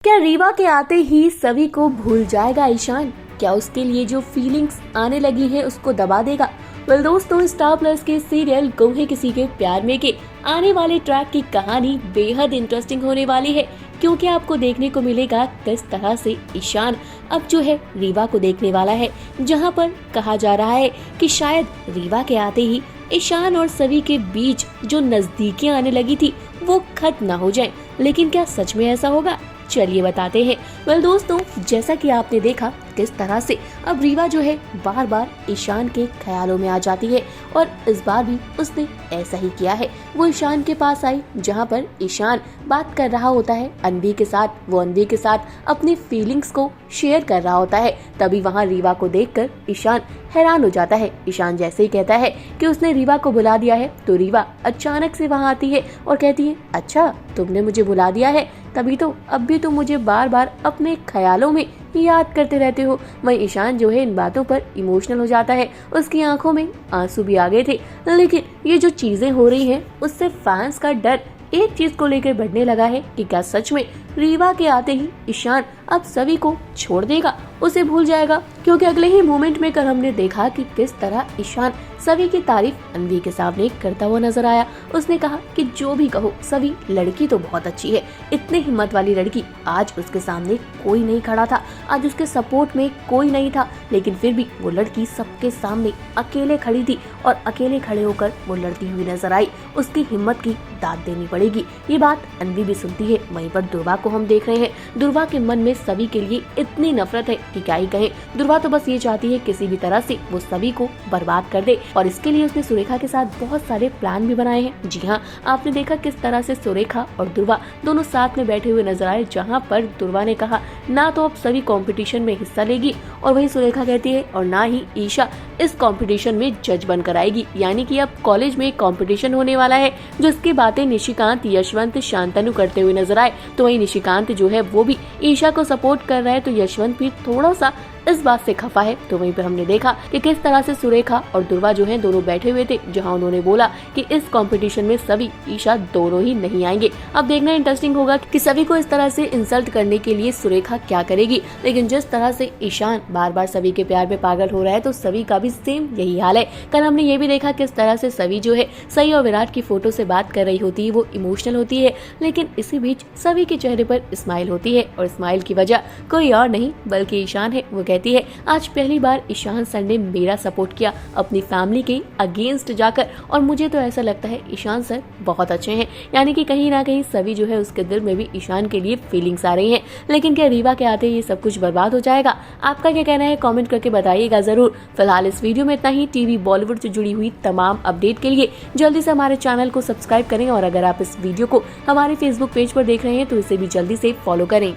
क्या रीवा के आते ही सभी को भूल जाएगा ईशान? क्या उसके लिए जो फीलिंग्स आने लगी है उसको दबा देगा? वेल दोस्तों, स्टार प्लस के सीरियल गो है किसी के प्यार में के आने वाले ट्रैक की कहानी बेहद इंटरेस्टिंग होने वाली है, क्योंकि आपको देखने को मिलेगा किस तरह से ईशान अब जो है रीवा को देखने वाला है, जहां पर कहा जा रहा है कि शायद रीवा के आते ही ईशान और सभी के बीच जो नजदीकियां आने लगी थी वो खत्म ना हो जाए। लेकिन क्या सच में ऐसा होगा? चलिए बताते हैं। वेल दोस्तों, जैसा कि आपने देखा किस तरह से अब रीवा जो है बार बार ईशान के ख्यालों में आ जाती है, और इस बार भी उसने ऐसा ही किया है। वो ईशान के पास आई जहां पर ईशान बात कर रहा होता है अनवी के साथ। वो अनवी के साथ अपनी फीलिंग्स को शेयर कर रहा होता है। तभी वहां रीवा को देखकर ईशान हैरान हो जाता है। ईशान जैसे ही कहता है कि उसने रीवा को बुला दिया है, तो रीवा अचानक से वहां आती है और कहती है, अच्छा तुमने मुझे बुला दिया है, तभी तो अब भी तुम मुझे बार बार अपने ख्यालों में याद करते रहते हो। वहीं ईशान जो है इन बातों पर इमोशनल हो जाता है। उसकी आंखों में आंसू भी आ गए थे। लेकिन ये जो चीजें हो रही हैं उससे फैंस का डर एक चीज को लेकर बढ़ने लगा है कि क्या सच में रीवा के आते ही ईशान अब सभी को छोड़ देगा, उसे भूल जाएगा? क्योंकि अगले ही मोमेंट में कल हमने देखा कि किस तरह ईशान सभी की तारीफ अनवी के सामने करता हुआ नजर आया। उसने कहा कि जो भी कहो सभी, लड़की तो बहुत अच्छी है, इतनी हिम्मत वाली लड़की आज उसके सामने कोई नहीं खड़ा था, आज उसके सपोर्ट में कोई नहीं था, लेकिन फिर भी वो लड़की सबके सामने अकेले खड़ी थी और अकेले खड़े होकर वो लड़ती हुई नजर आई। उसकी हिम्मत की दाद देनी पड़ेगी। ये बात अनवी भी सुनती है। वहीं पर दुर्वा को हम देख रहे हैं। दुर्वा के मन में सभी के लिए इतनी नफरत है कि क्या ही कहें। दुर्वा तो बस ये चाहती है किसी भी तरह से वो सभी को बर्बाद कर दे, और इसके लिए उसने सुरेखा के साथ बहुत सारे प्लान भी बनाए हैं। जी हाँ, आपने देखा किस तरह से सुरेखा और दुर्वा दोनों साथ में बैठे हुए नजर आए, जहाँ पर दुर्वा ने कहा ना तो अब सभी कंपटीशन में हिस्सा लेगी, और वही सुरेखा कहती है और ना ही ईशा इस कंपटीशन में जज बनकर आएगी। यानी कि अब कॉलेज में कंपटीशन होने वाला है, जिसकी बातें निशिकांत, यशवंत, शांतनु करते हुए नजर आए। तो वही निशिकांत जो है वो भी ईशा को सपोर्ट कर रहा है, तो यशवंत भी थोड़ा सा इस बात से खफा है। तो वहीं पर हमने देखा कि किस तरह से सुरेखा और दुर्वा जो हैं दोनों बैठे हुए थे, जहां उन्होंने बोला कि इस कंपटीशन में सभी, ईशा दोनों ही नहीं आएंगे। अब देखना इंटरेस्टिंग होगा कि सभी को इस तरह से इंसल्ट करने के लिए सुरेखा क्या करेगी। लेकिन जिस तरह से ईशान बार बार सभी के प्यार में पागल हो रहा है, तो सभी का भी सेम यही हाल है। कल हमने ये भी देखा किस तरह से सभी जो है सई और विराट की फोटो से बात कर रही होती है, वो इमोशनल होती है, लेकिन इसी बीच सभी के चेहरे पर स्माइल होती है, और स्माइल की वजह कोई और नहीं बल्कि ईशान है। वो कहती है, आज पहली बार ईशान सर ने मेरा सपोर्ट किया अपनी फैमिली के अगेंस्ट जाकर, और मुझे तो ऐसा लगता है ईशान सर बहुत अच्छे हैं। यानी कि कहीं ना कहीं सभी जो है उसके दिल में भी ईशान के लिए फीलिंग्स आ रही हैं। लेकिन क्या रीवा के आते ये सब कुछ बर्बाद हो जाएगा? आपका क्या कहना है? कमेंट करके बताइएगा जरूर। फिलहाल इस वीडियो में इतना ही। टीवी बॉलीवुड से जुड़ी हुई तमाम अपडेट के लिए जल्दी से हमारे चैनल को सब्सक्राइब करें, और अगर आप इस वीडियो को हमारे फेसबुक पेज पर देख रहे हैं तो इसे भी जल्दी से फॉलो करें।